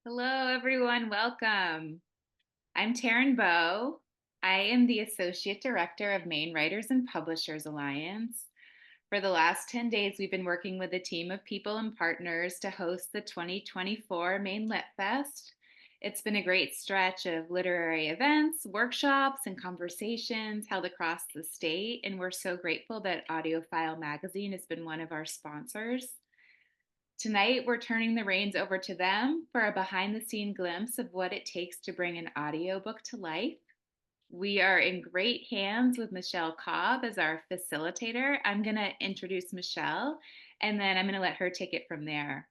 Hello, everyone. Welcome. I'm Taryn Bowe. I am the Associate Director of Maine Writers and Publishers Alliance. For the last 10 days, we've been working with a team of people and partners to host the 2024 Maine Lit Fest. It's been a great stretch of literary events, workshops, and conversations held across the state, and we're so grateful that AudioFile magazine has been one of our sponsors. Tonight, we're turning the reins over to them for a behind the scene glimpse of what it takes to bring an audiobook to life. We are in great hands with Michele Cobb as our facilitator. I'm going to introduce Michele and then I'm going to let her take it from there.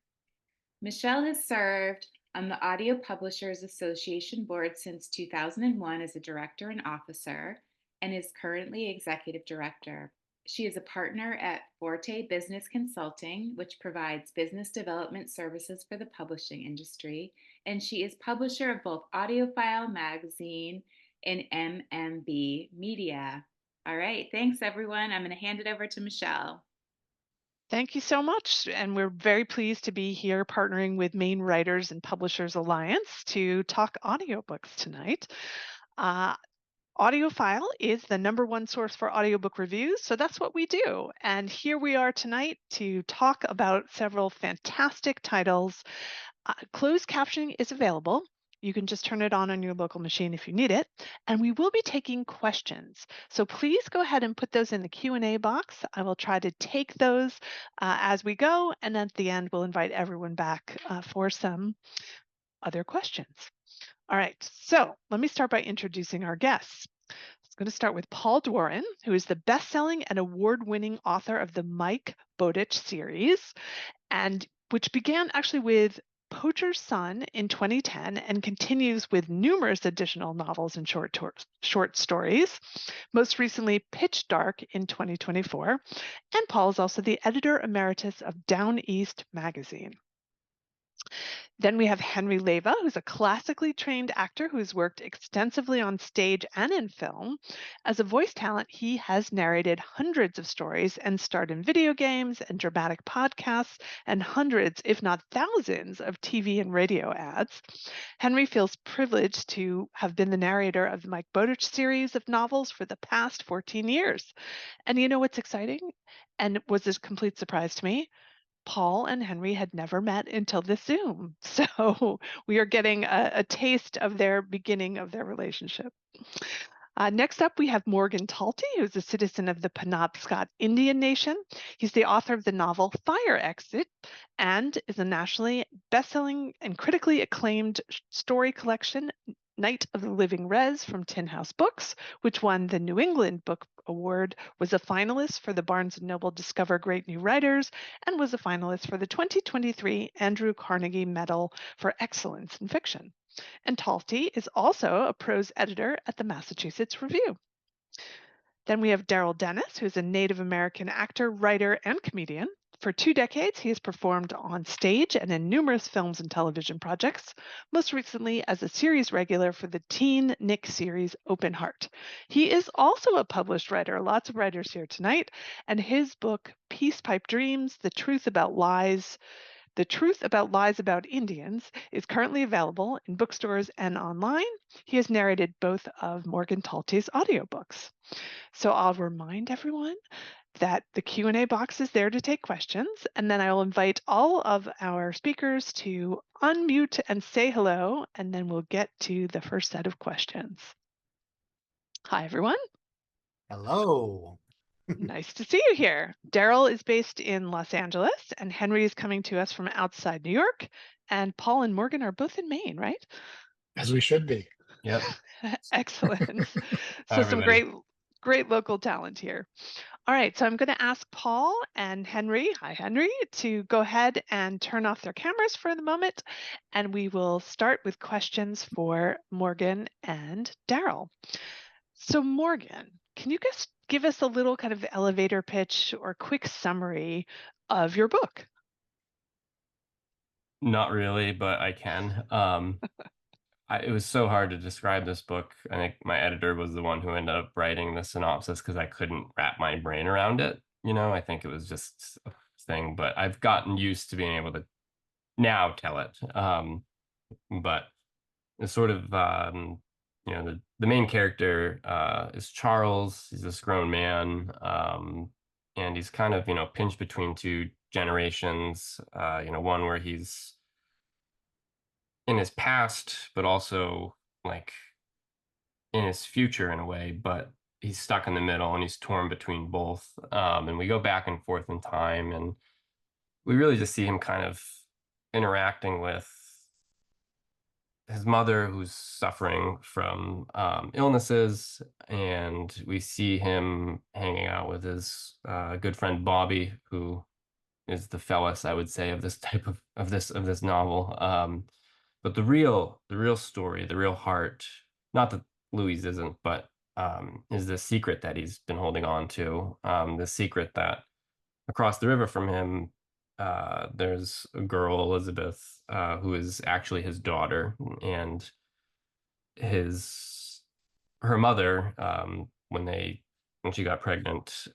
Michele has served on the Audio Publishers Association board since 2001 as a director and officer and is currently executive director. She is a partner at Forte Business Consulting, which provides business development services for the publishing industry, and she is publisher of both AudioFile magazine and MMB Media. All right, thanks everyone. I'm going to hand it over to Michele. Thank you so much. And we're very pleased to be here partnering with Maine Writers and Publishers Alliance to talk audiobooks tonight. AudioFile is the #1 source for audiobook reviews, so that's what we do. And here we are tonight to talk about several fantastic titles. Closed captioning is available. You can just turn it on your local machine if you need it. And we will be taking questions. So please go ahead and put those in the Q&A box. I will try to take those as we go. And at the end, we'll invite everyone back for some other questions. All right, so let me start by introducing our guests. I'm going to start with Paul Doiron, who is the best-selling and award-winning author of the Mike Bowditch series, and which began actually with Poacher's Son in 2010 and continues with numerous additional novels and short stories, most recently Pitch Dark in 2024. And Paul is also the editor emeritus of Down East magazine. Then we have Henry Leyva, who's a classically trained actor who's worked extensively on stage and in film. As a voice talent, he has narrated hundreds of stories and starred in video games and dramatic podcasts and hundreds, if not thousands, of TV and radio ads. Henry feels privileged to have been the narrator of the Mike Bowditch series of novels for the past 14 years. And you know what's exciting? And was this complete surprise to me? Paul and Henry had never met until this Zoom. So we are getting a taste of their beginning of their relationship. Next up, we have Morgan Talty, who's a citizen of the Penobscot Indian Nation. He's the author of the novel Fire Exit and is a nationally best-selling and critically acclaimed story collection, Night of the Living Rez from Tin House Books, which won the New England Book Award, was a finalist for the Barnes & Noble Discover Great New Writers, and was a finalist for the 2023 Andrew Carnegie Medal for Excellence in Fiction. And Talty is also a prose editor at the Massachusetts Review. Then we have Darrell Dennis, who's a Native American actor, writer, and comedian. For 2 decades, he has performed on stage and in numerous films and television projects, most recently as a series regular for the teen Nick series Open Heart. He is also a published writer, lots of writers here tonight, and his book, Peace Pipe Dreams, The Truth About Lies About Indians is currently available in bookstores and online. He has narrated both of Morgan Talty's audiobooks. So I'll remind everyone that the Q&A box is there to take questions, and then I will invite all of our speakers to unmute and say hello, and then we'll get to the first set of questions. Hi, everyone. Hello. Nice to see you here. Darrell is based in Los Angeles, and Henry is coming to us from outside New York, and Paul and Morgan are both in Maine, right? As we should be. Yep. Excellent. Hi, So some everybody. great local talent here. All right, so I'm going to ask Paul and Henry, hi Henry, to go ahead and turn off their cameras for the moment, and we will start with questions for Morgan and Darrell. So Morgan, can you just give us a little kind of elevator pitch or quick summary of your book? Not really, but I can. It was so hard to describe this book. I think my editor was the one who ended up writing the synopsis because I couldn't wrap my brain around it. I think it was just a thing, but I've gotten used to being able to now tell it. but it's sort of the main character is Charles. He's this grown man, and he's kind of pinched between two generations. One where he's in his past, but also like in his future in a way, but he's stuck in the middle and he's torn between both. And we go back and forth in time, and we really just see him kind of interacting with his mother who's suffering from illnesses, and we see him hanging out with his good friend Bobby, who is the Fellis, I would say, of this type of this novel. But the real story, the real heart, not that Louise isn't, but is the secret that he's been holding on to. The secret that across the river from him, there's a girl, Elizabeth, who is actually his daughter, and his her mother, when she got pregnant,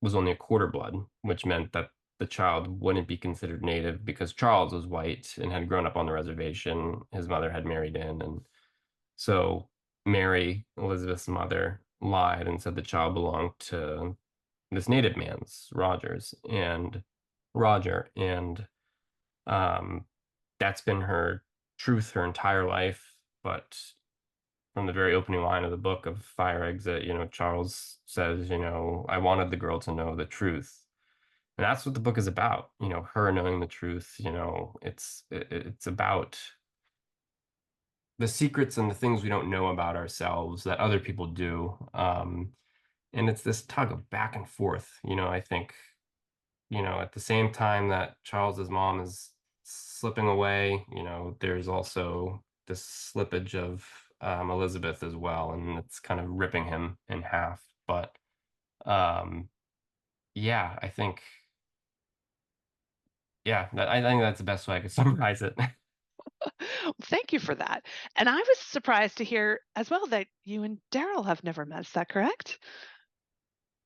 was only a quarter blood, which meant that the child wouldn't be considered native because Charles was white and had grown up on the reservation. His mother had married in, and so Mary, Elizabeth's mother, lied and said the child belonged to this native man's Roger, and um, that's been her truth her entire life. But from the very opening line of the book of Fire Exit, Charles says, I wanted the girl to know the truth. And that's what the book is about, her knowing the truth. It's about the secrets and the things we don't know about ourselves that other people do. And it's this tug of back and forth. I think, at the same time that Charles's mom is slipping away, there's also this slippage of Elizabeth as well, and it's kind of ripping him in half. But yeah, I think I think that's the best way I could summarize it. Thank you for that. And I was surprised to hear as well that you and Darrell have never met. Is that correct?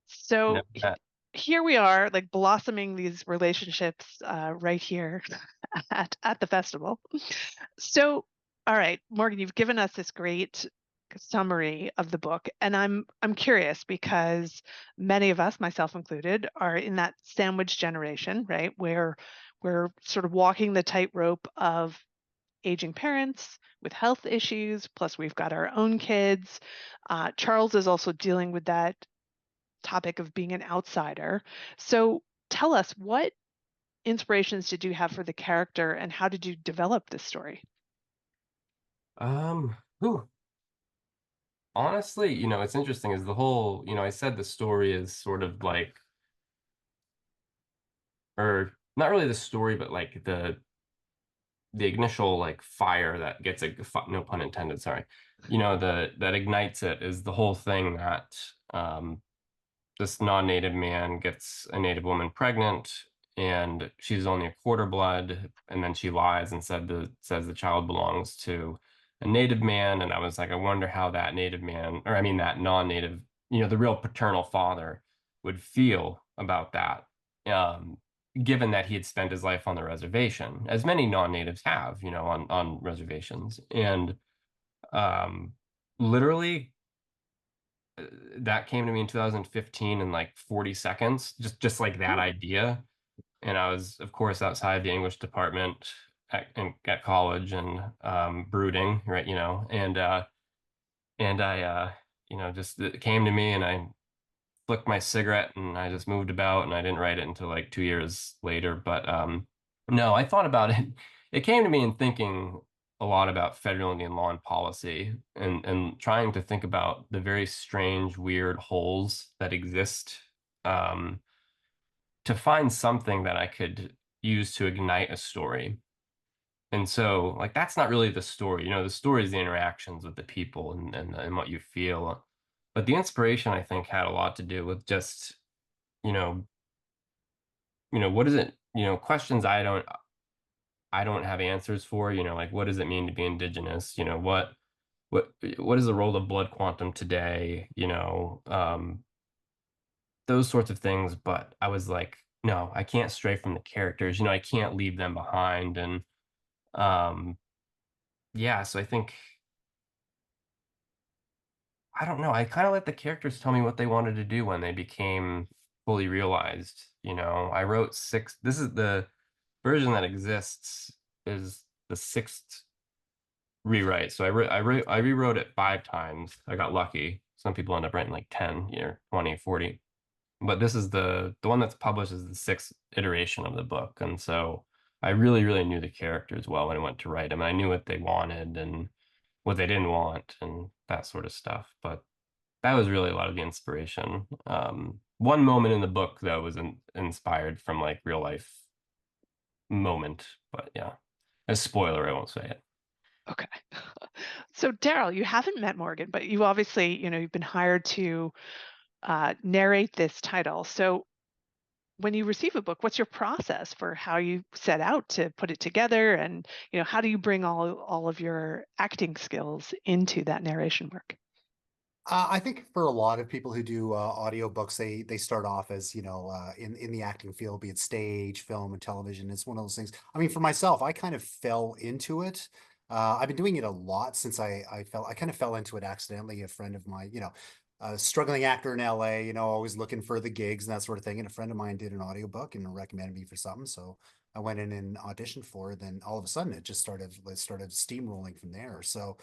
So Never met. here we are, like blossoming these relationships right here at the festival. So, all right, Morgan, you've given us this great summary of the book, and I'm curious because many of us, myself included, are in that sandwich generation, right, where we're sort of walking the tightrope of aging parents with health issues, plus we've got our own kids. Charles is also dealing with that topic of being an outsider. So tell us, what inspirations did you have for the character and how did you develop this story? Whew. Honestly, it's interesting is the whole, I said the story is sort of like, or not really the story, but like the initial like fire that gets no pun intended, sorry, that ignites it is the whole thing that this non-native man gets a native woman pregnant, and she's only a quarter blood, and then she lies and says the child belongs to a native man. And I was like, I wonder how that native man, or I mean that non-native, the real paternal father would feel about that, given that he had spent his life on the reservation, as many non-natives have, on reservations. And literally that came to me in 2015 in like 40 seconds, just like that idea. And I was, of course, outside the English department at college, and brooding, right, and I just it came to me, and I flicked my cigarette, and I just moved about, and I didn't write it until like 2 years later. But no, I thought about it. It came to me in thinking a lot about federal Indian law and policy, and trying to think about the very strange, weird holes that exist, um, to find something that I could use to ignite a story. And so, like, that's not really the story. The story is the interactions with the people, and what you feel. But the inspiration, I think, had a lot to do with just, you know, what is it, questions I don't have answers for, like, what does it mean to be indigenous? What is the role of blood quantum today? Those sorts of things. But I was like, no, I can't stray from the characters. I can't leave them behind. And yeah, so I think, I don't know. I kind of let the characters tell me what they wanted to do when they became fully realized. I wrote six. This is the version that exists, is the sixth rewrite. So I rewrote it 5 times. I got lucky. Some people end up writing like 10, 20, 40. But this is the one that's published is the sixth iteration of the book. And so I really, really knew the characters well when I went to write them. I knew what they wanted and what they didn't want and that sort of stuff. But that was really a lot of the inspiration. One moment in the book though was inspired from like real life moment, but yeah, as spoiler, I won't say it. Okay. So Darrell, you haven't met Morgan, but you obviously, you've been hired to narrate this title. So when you receive a book, what's your process for how you set out to put it together, and how do you bring all of your acting skills into that narration work? I think for a lot of people who do audiobooks, they start off as, in the acting field, be it stage, film, and television. It's one of those things. I mean, for myself, I kind of fell into it. I've been doing it a lot since I kind of fell into it accidentally. A friend of mine, a struggling actor in LA, always looking for the gigs and that sort of thing. And a friend of mine did an audiobook and recommended me for something. So I went in and auditioned for it. Then all of a sudden it started steamrolling from there. So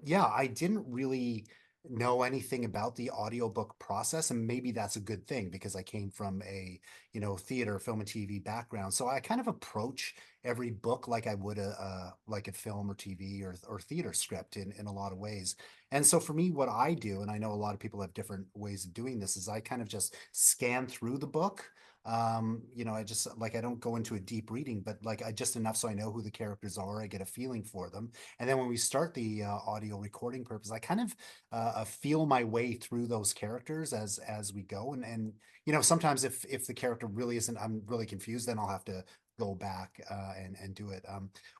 yeah, I didn't really know anything about the audiobook process, and maybe that's a good thing because I came from a theater, film, and TV background, so I kind of approach every book like I would like a film or TV or theater script in a lot of ways. And so for me, what I do, and I know a lot of people have different ways of doing this, is I kind of just scan through the book. I just like, I don't go into a deep reading, but like I just enough so I know who the characters are, I get a feeling for them. And then when we start the audio recording purpose, I kind of feel my way through those characters as we go. And sometimes if the character really isn't, I'm really confused, then I'll have to go back and do it.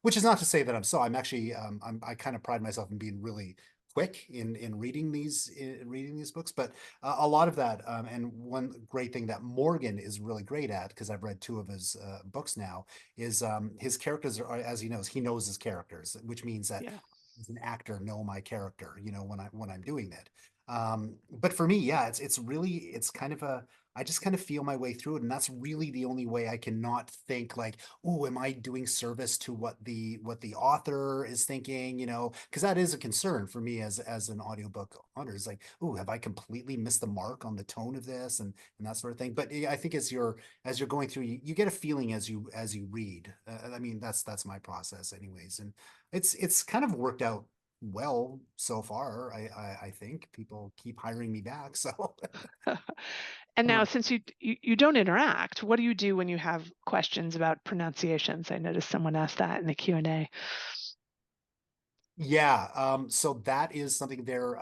Which is not to say that I'm actually I kind of pride myself in being really quick in reading these books, but a lot of that, and one great thing that Morgan is really great at, because I've read 2 of his books now, is his characters are, as he knows his characters, which means that Yeah. as an actor know my character, when I'm doing that. But for me, yeah, it's kind of I just kind of feel my way through it, and that's really the only way I cannot think like, oh, am I doing service to what the author is thinking, because that is a concern for me as an audiobook author. Is like, oh, have I completely missed the mark on the tone of this and that sort of thing. But I think as you're going through, you get a feeling as you read. I mean, that's my process anyways, and it's kind of worked out well so far. I think people keep hiring me back. So And now, since you don't interact, what do you do when you have questions about pronunciations? I noticed someone asked that in the Q&A. yeah, so that is something there.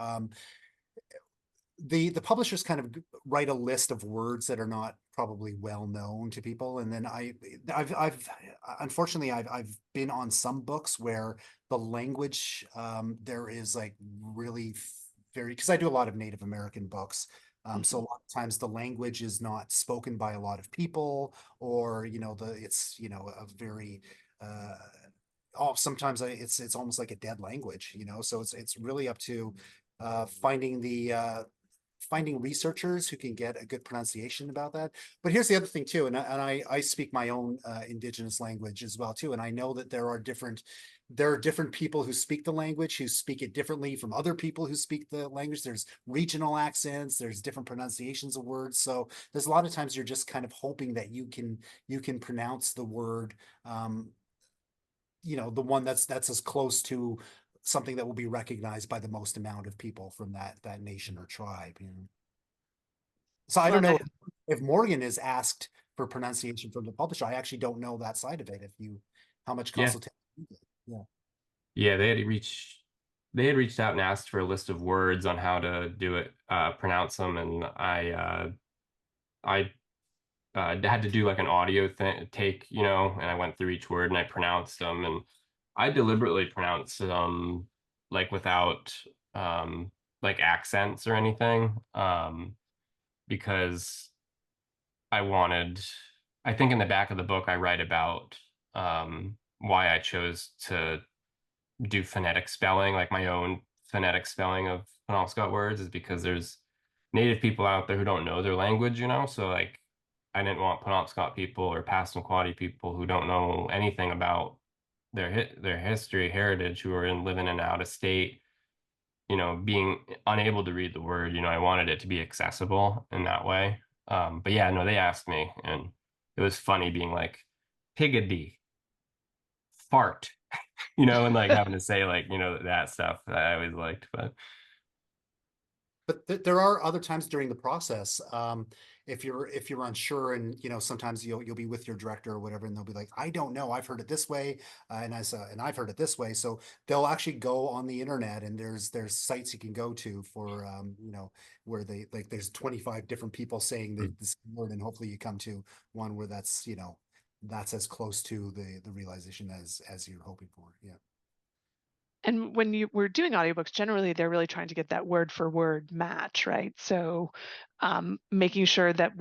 The publishers kind of write a list of words that are not probably well known to people, and then I've unfortunately I've been on some books where the language, there is like really very, because I do a lot of Native American books. So a Mhm. lot of times the language is not spoken by a lot of people, or it's a very sometimes it's almost like a dead language, so it's really up to finding researchers who can get a good pronunciation about that. But here's the other thing too, and I speak my own indigenous language as well too, and I know that there are different people who speak the language, who speak it differently from other people who speak the language. There's regional accents, there's different pronunciations of words. So there's a lot of times you're just kind of hoping that you can pronounce the word, the one that's as close to something that will be recognized by the most amount of people from that nation or tribe. So I Well, don't know now, if Morgan is asked for pronunciation from the publisher. I actually don't know that side of it. How much Yeah. consultation you get. Yeah. Yeah, they had reached out and asked for a list of words on how to do it, pronounce them, and I had to do like an audio take, and I went through each word and I pronounced them, and I deliberately pronounced them like without um like accents or anything, because I wanted, I think in the back of the book I write about why I chose to do phonetic spelling, like my own phonetic spelling of Penobscot words, is because there's native people out there who don't know their language, so like I didn't want Penobscot people or Passamaquoddy people who don't know anything about their history, heritage, who are living in out of state, being unable to read the word. I wanted it to be accessible in that way. But yeah, no, they asked me, and it was funny being like, piggy, fart, and like having to say like, that stuff that I always liked. But there are other times during the process, if you're unsure, and sometimes you'll be with your director or whatever, and they'll be like, I don't know, I've heard it this way, and I've heard it this way. So they'll actually go on the internet, and there's sites you can go to for where they like there's 25 different people saying this word, and hopefully you come to one where that's as close to the realization as you're hoping for. Yeah. And when you were doing audiobooks, generally they're really trying to get that word for word match, right? So making sure that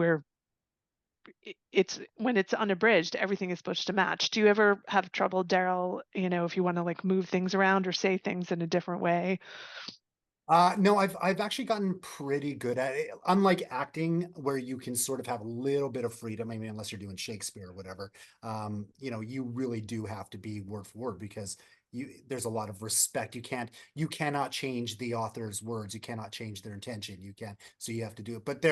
it's when it's unabridged, everything is supposed to match. Do you ever have trouble, Darrell, if you want to like move things around or say things in a different way? No, I've actually gotten pretty good at it. Unlike acting, where you can sort of have a little bit of freedom. I mean, unless you're doing Shakespeare or whatever, you really do have to be word for word, because there's a lot of respect. You cannot change the author's words. You cannot change their intention. You can, so you have to do it. But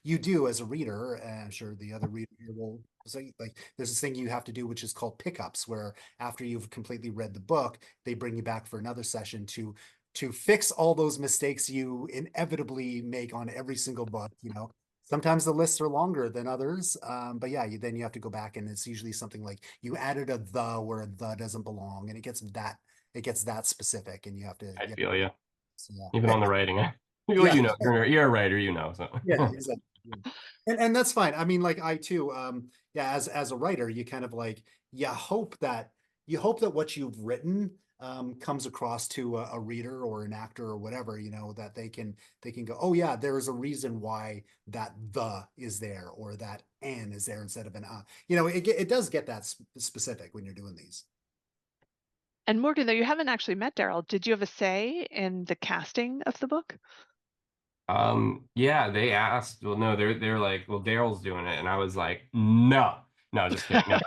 you do as a reader, and I'm sure the other reader here will say, like, there's this thing you have to do, which is called pickups, where after you've completely read the book, they bring you back for another session to fix all those mistakes you inevitably make on every single book. Sometimes the lists are longer than others, but yeah, then you have to go back, and it's usually something like you added a the where a the doesn't belong, and it gets that specific, and you have to. I Yeah, feel you, so, even yeah. on the writing. Well, Yeah, you're a writer, so. yeah, exactly. Yeah. And that's fine. I mean, like, I too, yeah, as a writer, you kind of like, you hope that what you've written comes across to a reader or an actor or whatever, that they can go, oh yeah, there is a reason why that the is there, or that an is there instead of an it does get that specific when you're doing these. And Morgan, though you haven't actually met Darrell, did you have a say in the casting of the book? Yeah, they asked. Well, no, they're like, well, Darrell's doing it, and I was like, no, no, just kidding. No,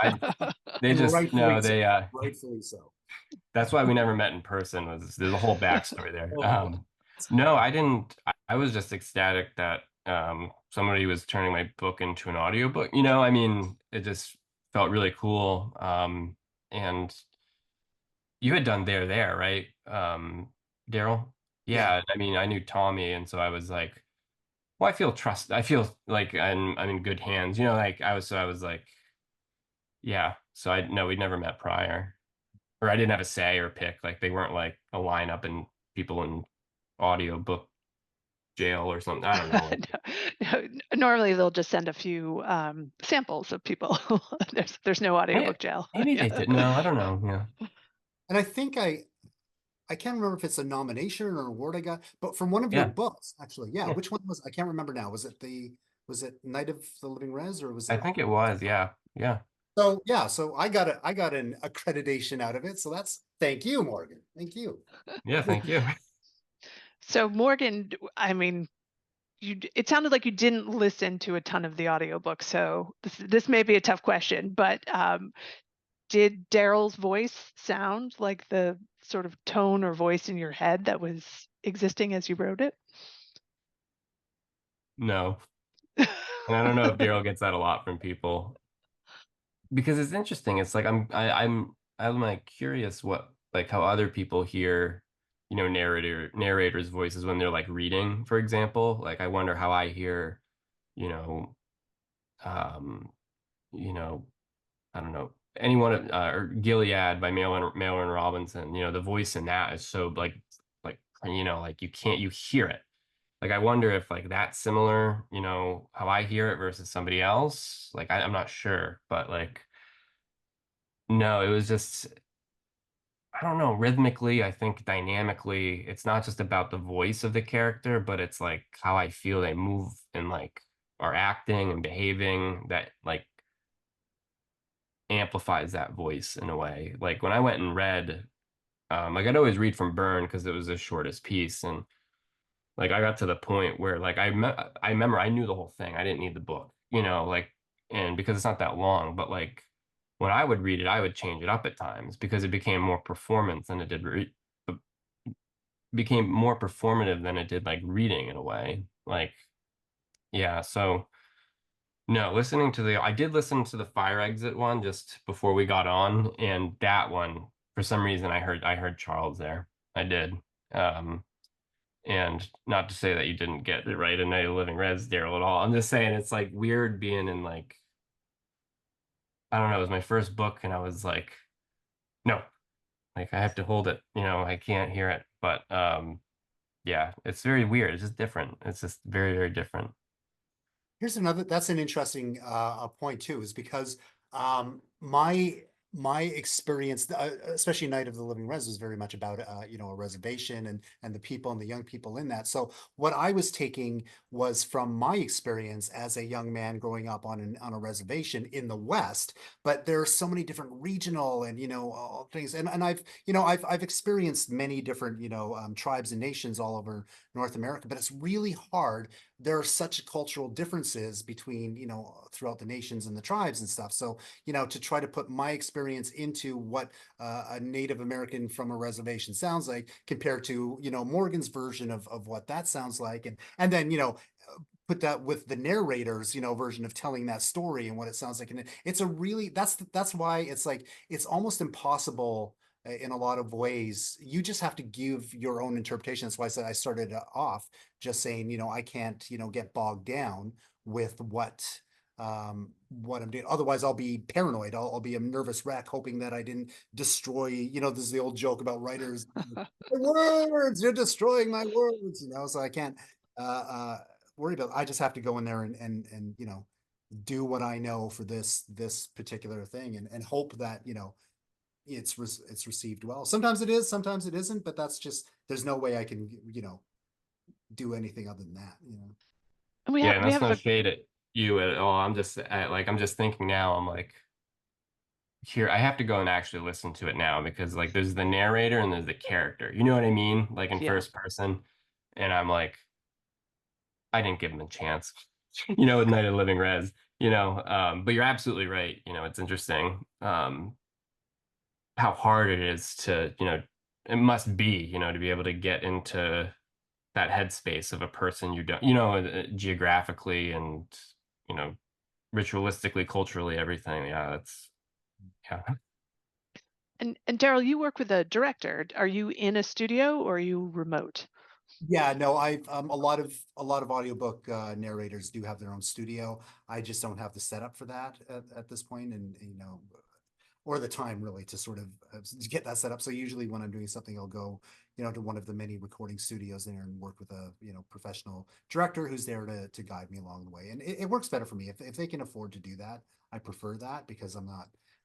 they And just no, rightfully so. they Rightfully so. that's why we never met in person. There's a whole backstory there. Oh boy. No, I didn't. I was just ecstatic that somebody was turning my book into an audiobook. I mean, it just felt really cool. And you had done There, right? Darrell? Yeah. Yeah, I mean, I knew Tommy, and so I was like, well, I feel like I'm in good hands. Like I was like, yeah. So I no, we'd never met prior. Or I didn't have a say or pick. Like they weren't like a lineup and people in audiobook jail or something. I don't know. No, normally they'll just send a few samples of people. There's no Maybe, audiobook jail. maybe Yeah. they did. No, I don't know. Yeah. And I think I can't remember if it's a nomination or an award I got, but from one of your Yeah. books, actually. Yeah, Yeah. which one was, I can't remember now. Was it Night of the Living Res, or was I it? think it was. Yeah. Yeah. So yeah, so I got an accreditation out of it. So thank you, Morgan. Thank you. Yeah. Thank you. So Morgan, I mean, it sounded like you didn't listen to a ton of the audiobook, so this may be a tough question, but did Darrell's voice sound like the sort of tone or voice in your head that was existing as you wrote it? No. And I don't know if Daryl gets that a lot from people because it's interesting. It's like I'm like curious what like how other people hear, narrators' voices when they're like reading, for example. Like I wonder how I hear, you know, um, you know, I don't know, anyone or Gilead by Malin Robinson. The voice in that is so like like you hear it. Like I wonder if like that's similar, how I hear it versus somebody else. Like I'm not sure, but like no, it was just I don't know, rhythmically, I think dynamically, it's not just about the voice of the character, but it's like how I feel they move and like are acting and behaving that like amplifies that voice in a way. Like when I went and read Like I'd always read from Byrne because it was the shortest piece, and like I got to the point where like I remember I knew the whole thing. I didn't need the book, like, and because it's not that long, but like when I would read it, I would change it up at times because it became more performance than it did became more performative than it did like reading in a way. Like, yeah, so no, I did listen to the fire exit one just before we got on, and that one, for some reason, I heard Charles there. I did. Um, and not to say that you didn't get it right in Night of the Living Reds, Daryl, at all. I'm just saying it's like weird being in like, I don't know, it was my first book and I was like, no, like I have to hold it, I can't hear it. But yeah, it's very weird. It's just different. It's just very, very different. Here's another, that's an interesting point too, is because my experience, especially Night of the Living Res, was very much about a reservation and the people and the young people in that. So what I was taking was from my experience as a young man growing up on a reservation in the West. But there are so many different regional and things, and I've experienced many different tribes and nations all over North America, but it's really hard. There are such cultural differences between throughout the nations and the tribes and stuff. So to try to put my experience into what a Native American from a reservation sounds like compared to Morgan's version of what that sounds like, and then put that with the narrator's version of telling that story and what it sounds like, and it's a really, that's why it's like it's almost impossible in a lot of ways. You just have to give your own interpretation. That's why I said I started off just saying, I can't, get bogged down with what I'm doing. Otherwise, I'll be paranoid. I'll be a nervous wreck, hoping that I didn't destroy. This is the old joke about writers. My words, you're destroying my words. So I can't worry about. I just have to go in there and do what I know for this particular thing, and hope that it's received well. Sometimes it is, sometimes it isn't, but that's just, there's no way I can do anything other than that. And we Yeah, have and we that's have no a shade at you at all. I'm just thinking now, I'm like, here, I have to go and actually listen to it now because like there's the narrator and there's the character. You know what I mean? Like in yeah. first person. And I'm like, I didn't give him a chance, with Night of the Living Res, but you're absolutely right. It's interesting how hard it is to, it must be, to be able to get into that headspace of a person you don't, geographically and, you know, ritualistically, culturally, everything. Yeah, that's, yeah. And Darrell, you work with a director. Are you in a studio or are you remote? Yeah, no, I've a lot of audiobook narrators do have their own studio. I just don't have the setup for that at this point, and or the time really to sort of get that set up. So usually when I'm doing something, I'll go, to one of the many recording studios there and work with a, professional director who's there to guide me along the way. And it works better for me if they can afford to do that. I prefer that because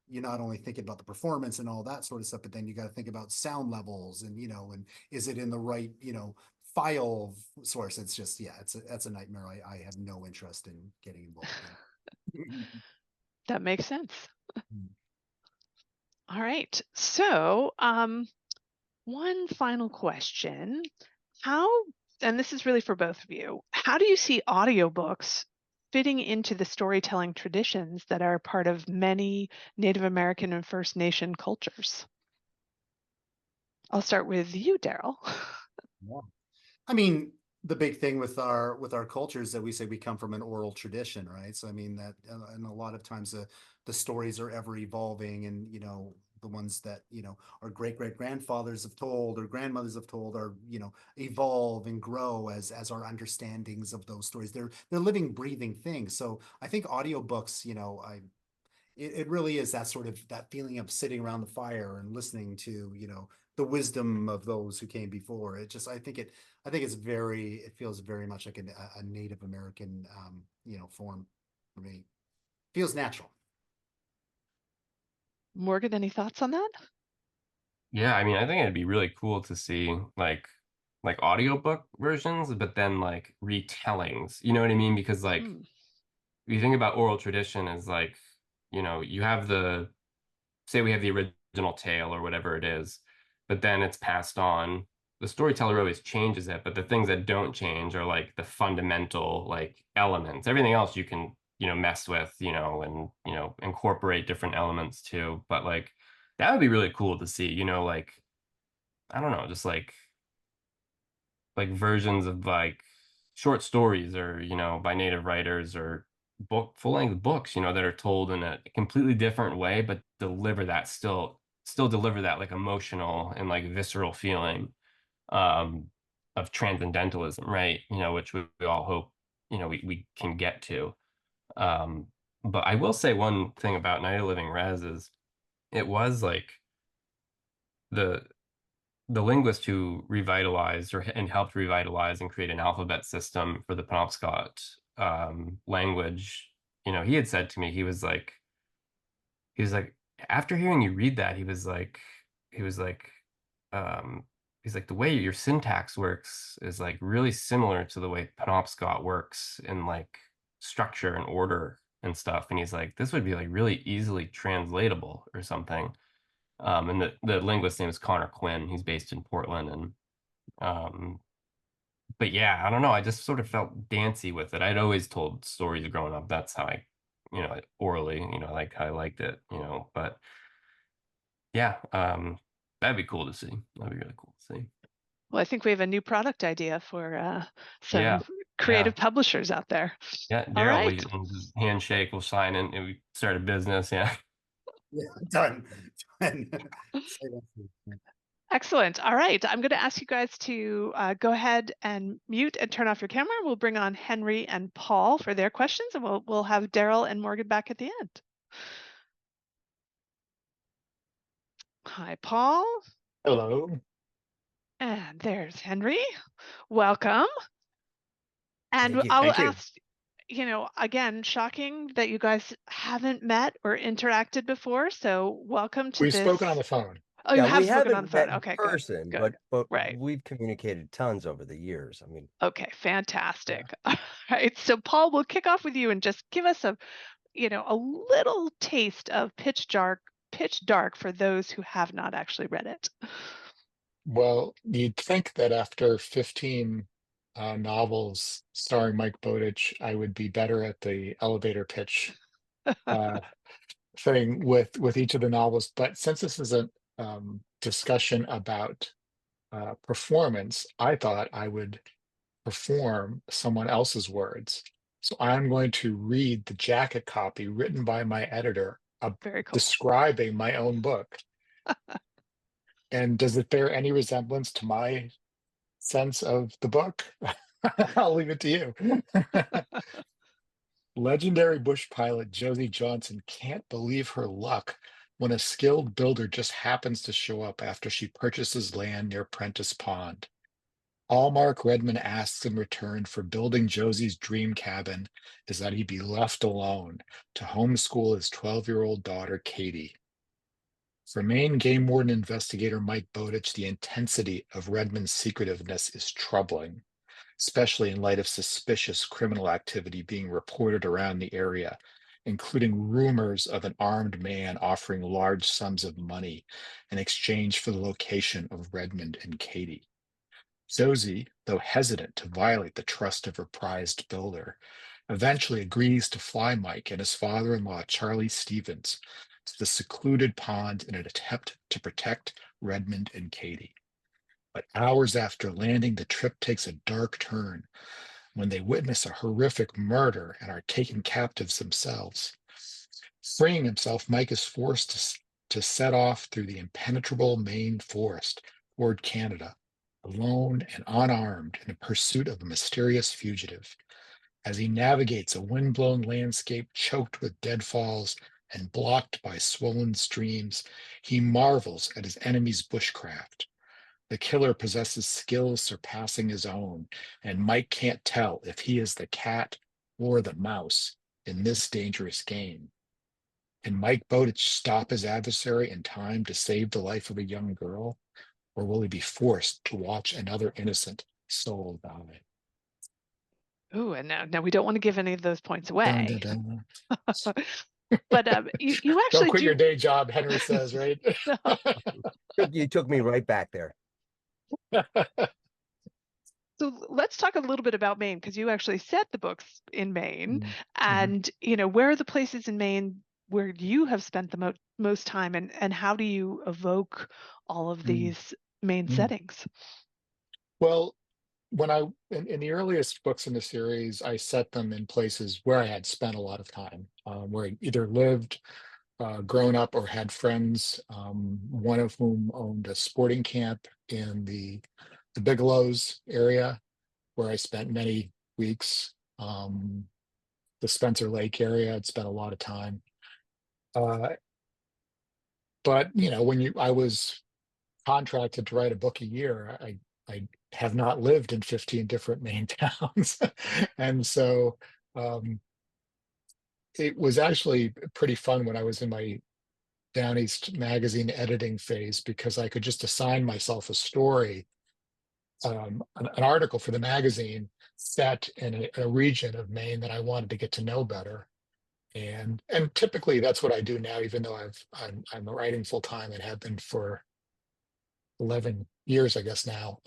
you're not only thinking about the performance and all that sort of stuff, but then you got to think about sound levels and, and is it in the right, file source. It's just, yeah, that's a nightmare. I have no interest in getting involved in. That makes sense. All right. So, one final question. How, and this is really for both of you, how do you see audiobooks fitting into the storytelling traditions that are part of many Native American and First Nation cultures? I'll start with you, Darrell. Yeah. I mean, the big thing with our culture is that we say we come from an oral tradition, right? So I mean that, and a lot of times the stories are ever evolving, and the ones that our great grandfathers have told or grandmothers have told are evolve and grow as our understandings of those stories. They're living, breathing things. So I think audiobooks, it really is that sort of that feeling of sitting around the fire and listening to the wisdom of those who came before. It just, it feels very much like a Native American form for me. Feels natural. Morgan, any thoughts on that? Yeah, I mean, I think it'd be really cool to see like audiobook versions, but then like retellings. You know what I mean? Because like Mm. you think about oral tradition as like, you have the say we have the original tale or whatever it is, but then it's passed on. The storyteller always changes it, but the things that don't change are like the fundamental like elements. Everything else you can, mess with, and, incorporate different elements too. But like that would be really cool to see, like I don't know, just like versions of like short stories or, by native writers or full-length books, that are told in a completely different way, but deliver that still deliver that like emotional and like visceral feeling um of transcendentalism, right? Which we all hope, we can get to. Um, but I will say one thing about Night of the Living Res is it was like the the linguist who revitalized and helped revitalize and create an alphabet system for the Penobscot language. He had said to me, he was like, after hearing you read that, he was like, um, he's like, the way your syntax works is like really similar to the way Penobscot works in like structure and order and stuff. And he's like, this would be like really easily translatable or something. And the linguist name is Connor Quinn. He's based in Portland. And um, but yeah, I don't know. I just sort of felt dancy with it. I'd always told stories growing up. That's how I, orally, like how I liked it, but yeah, that'd be cool to see. That'd be really cool to see. Well, I think we have a new product idea for some Yeah, yeah, creative publishers out there. yeah. All Darrell, right. we handshake, we'll sign in, and we start a business. Yeah. Yeah, done. Done. Say that. Excellent. All right. I'm going to ask you guys to go ahead and mute and turn off your camera. We'll bring on Henry and Paul for their questions, and we'll have Darrell and Morgan back at the end. Hi, Paul. Hello. And there's Henry. Welcome. And Thank you. I'll Thank you. ask, again, shocking that you guys haven't met or interacted before. So welcome to We've this. spoken on the phone. Oh, you Yeah, have we spoken on haven't the phone. met in Okay, person, good. but Right. we've communicated tons over the years. I mean, Okay, fantastic. All right. So Paul, we'll kick off with you and just give us a little taste of Pitch Dark for those who have not actually read it. Well, you'd think that after 15 novels starring Mike Bowditch, I would be better at the elevator pitch uh, thing with each of the novels. But since this is a discussion about performance, I thought I would perform someone else's words. So I'm going to read the jacket copy written by my editor, Very cool. describing my own book. And does it bear any resemblance to my sense of the book? I'll leave it to you. Legendary bush pilot Josie Johnson can't believe her luck when a skilled builder just happens to show up after she purchases land near Prentice Pond. All Mark Redmond asks in return for building Josie's dream cabin is that he be left alone to homeschool his 12-year-old daughter, Katie. For Maine Game Warden investigator Mike Bowditch, the intensity of Redmond's secretiveness is troubling, especially in light of suspicious criminal activity being reported around the area, including rumors of an armed man offering large sums of money in exchange for the location of Redmond and Katie. Josie, though hesitant to violate the trust of her prized builder, eventually agrees to fly Mike and his father-in-law, Charlie Stevens, to the secluded pond in an attempt to protect Redmond and Katie. But hours after landing, the trip takes a dark turn when they witness a horrific murder and are taken captives themselves. Freeing himself, Mike is forced to set off through the impenetrable Maine forest toward Canada, alone and unarmed in pursuit of a mysterious fugitive. As he navigates a windblown landscape choked with deadfalls and blocked by swollen streams, he marvels at his enemy's bushcraft. The killer possesses skills surpassing his own, and Mike can't tell if he is the cat or the mouse in this dangerous game. Can Mike Bowditch stop his adversary in time to save the life of a young girl? Or will he be forced to watch another innocent soul die? Ooh, and now we don't want to give any of those points away. Dun, dun, dun. But you Don't actually quit your do. day job, Henry says, right? You took me right back there. So let's talk a little bit about Maine, because you actually set the books in Maine, Mhm. and where are the places in Maine where you have spent the most time, and how do you evoke all of Mhm. these Maine Mhm. settings? Well, when in the earliest books in the series, I set them in places where I had spent a lot of time, where I either lived, grown up, or had friends. One of whom owned a sporting camp in the Bigelows area, where I spent many weeks. The Spencer Lake area, I'd spent a lot of time. Uh, but I was contracted to write a book a year, I have not lived in 15 different Maine towns. And so um, it was actually pretty fun when I was in my Down East magazine editing phase, because I could just assign myself a story, an article for the magazine set in a region of Maine that I wanted to get to know better. And typically that's what I do now, even though I'm writing full time and have been for 11 years, I guess now.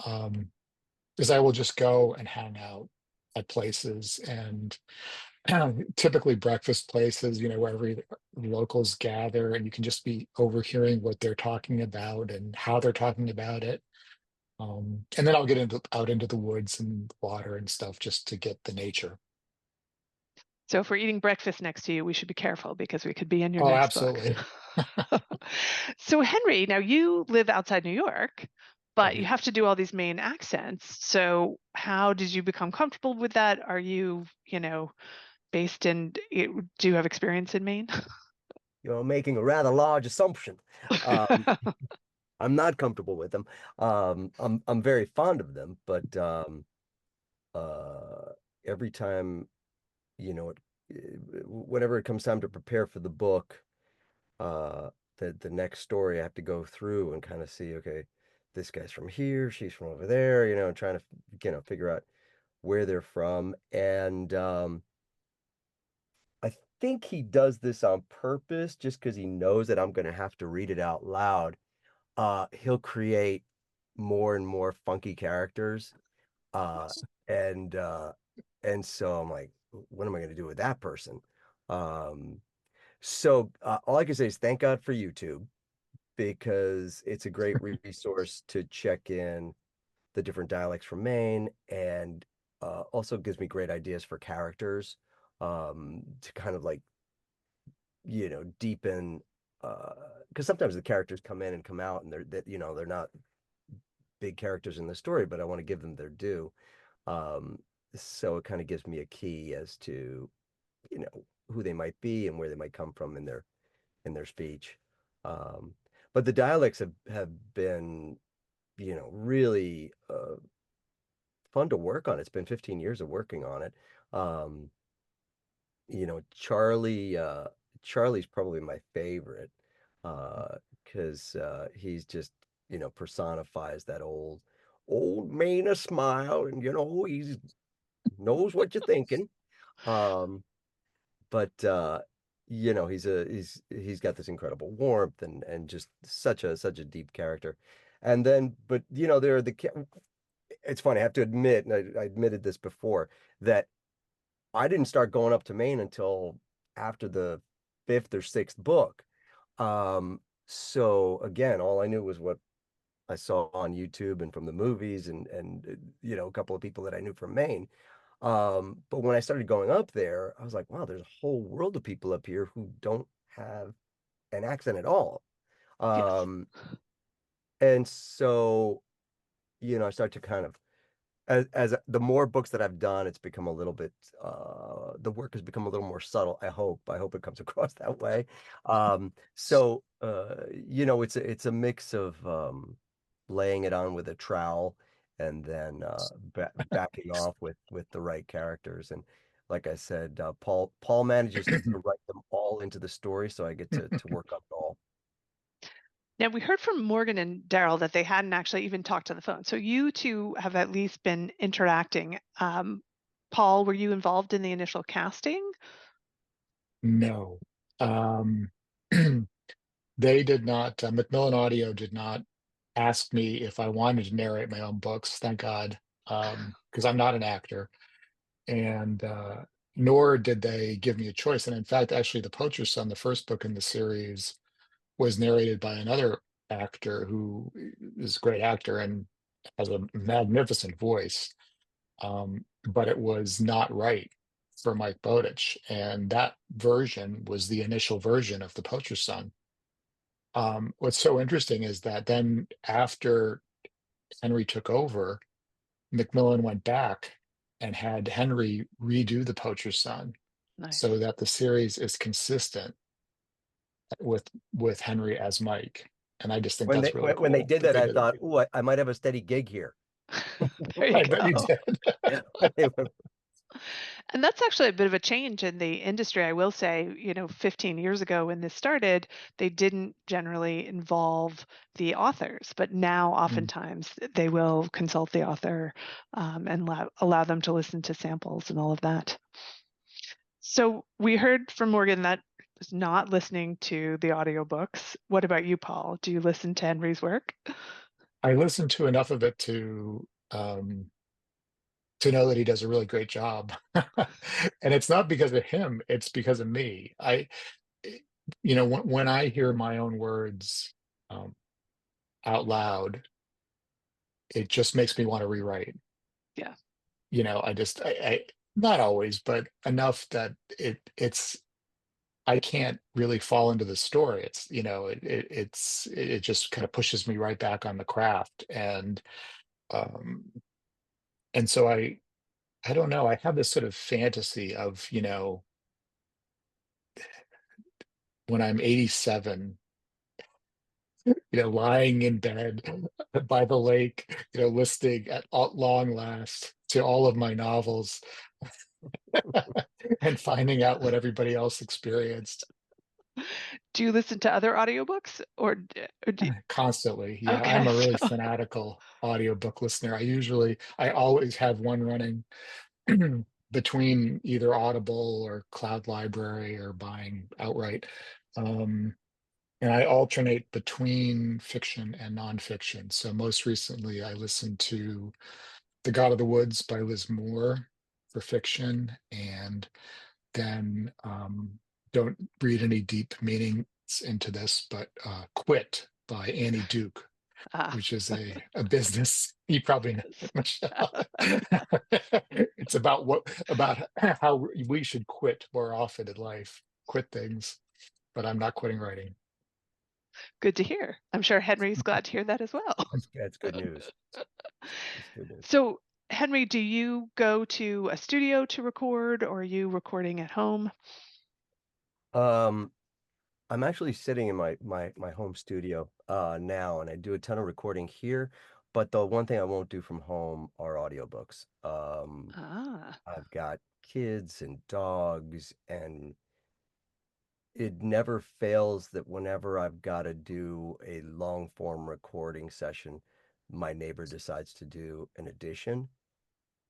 Is I will just go and hang out at places, and typically breakfast places, where every locals gather, and you can just be overhearing what they're talking about and how they're talking about it. And then I'll get out into the woods and water and stuff, just to get the nature. So if we're eating breakfast next to you, we should be careful, because we could be in your Oh, next book. absolutely. So Henry, now you live outside New York, but you Right. have to do all these Maine accents. So how did you become comfortable with that? Are you, based in, do you have experience in Maine? You're making a rather large assumption. Um, I'm not comfortable with them. I'm very fond of them, but uh, every time, you know, whenever it comes time to prepare for the book, uh, the next story I have to go through and kind of see, okay, this guy's from here, she's from over there, and trying to, figure out where they're from. And I think he does this on purpose, just because he knows that I'm going to have to read it out loud. He'll create more and more funky characters. Uh, and uh, and so I'm like, what am I going to do with that person? Um, so all I can say is thank God for YouTube, because it's a great resource to check in the different dialects from Maine, and also gives me great ideas for characters, to kind of like, deepen, because sometimes the characters come in and come out, and they're not big characters in the story, but I want to give them their due. Um, so it kind of gives me a key as to, who they might be and where they might come from in their speech. Um, but the dialects have been, really fun to work on. It's been 15 years of working on it. Um, Charlie's probably my favorite, because he's just, personifies that old Maine smile, and he's knows what you're thinking. Um, but he's got this incredible warmth, and just such a deep character. And then, but there are it's funny, I have to admit, and I admitted this before, that I didn't start going up to Maine until after the fifth or sixth book. So again, all I knew was what I saw on YouTube and from the movies, and a couple of people that I knew from Maine. But when I started going up there, I was like, wow, there's a whole world of people up here who don't have an accent at all. Yes. And so, I start to kind of, as the more books that I've done, it's become a little bit, the work has become a little more subtle. I hope it comes across that way. It's a mix of laying it on with a trowel, and then backing off with the right characters. And like I said, Paul manages to write them all into the story, so I get to work on it all. Now, we heard from Morgan and Darrell that they hadn't actually even talked on the phone. So you two have at least been interacting. Paul, were you involved in the initial casting? No. Um, they did not, Macmillan Audio did not ask me if I wanted to narrate my own books, thank God, because I'm not an actor. And nor did they give me a choice. And in fact, actually, The Poacher's Son, the first book in the series, was narrated by another actor who is a great actor and has a magnificent voice. But it was not right for Mike Bowditch. And that version was the initial version of The Poacher's Son. What's so interesting is that then after Henry took over, Macmillan went back and had Henry redo The Poacher's Son Nice. so that the series is consistent with Henry as Mike. And I just think When that's they really when they cool did that that, they I did it. thought, oh, I might have a steady gig here. There you I bet you go. did. When they went- And that's actually a bit of a change in the industry. I will say, 15 years ago when this started, they didn't generally involve the authors, but now Mm. oftentimes they will consult the author and allow them to listen to samples and all of that. So we heard from Morgan that was not listening to the audiobooks. What about you, Paul? Do you listen to Henry's work? I listened to enough of it to know that he does a really great job. And it's not because of him, it's because of me. When I hear my own words um, out loud, it just makes me want to rewrite. Yeah. I not always, but enough that I can't really fall into the story. It just kind of pushes me right back on the craft. Um, and so I don't know, I have this sort of fantasy of, when I'm 87, lying in bed by the lake, listening at long last to all of my novels and finding out what everybody else experienced Do you listen to other audiobooks or constantly. Yeah, I'm okay, a really so fanatical audiobook listener. I always have one running between either Audible or Cloud Library or buying outright. Um, and I alternate between fiction and nonfiction. So most recently, I listened to The God of the Woods by Liz Moore for fiction, and then don't read any deep meanings into this, but Quit by Annie Duke, ah, which is a business. You probably know it, Michelle. It's about how we should quit more often in life, quit things, but I'm not quitting writing. good to hear. I'm sure Henry's glad to hear that as well. That's good news. That's good news. So, Henry, do you go to a studio to record or are you recording at home? Um, I'm actually sitting in my home studio now, and I do a ton of recording here. But the one thing I won't do from home are audiobooks. Ah, I've got kids and dogs, and it never fails that whenever I've got to do a long form recording session, my neighbor decides to do an addition,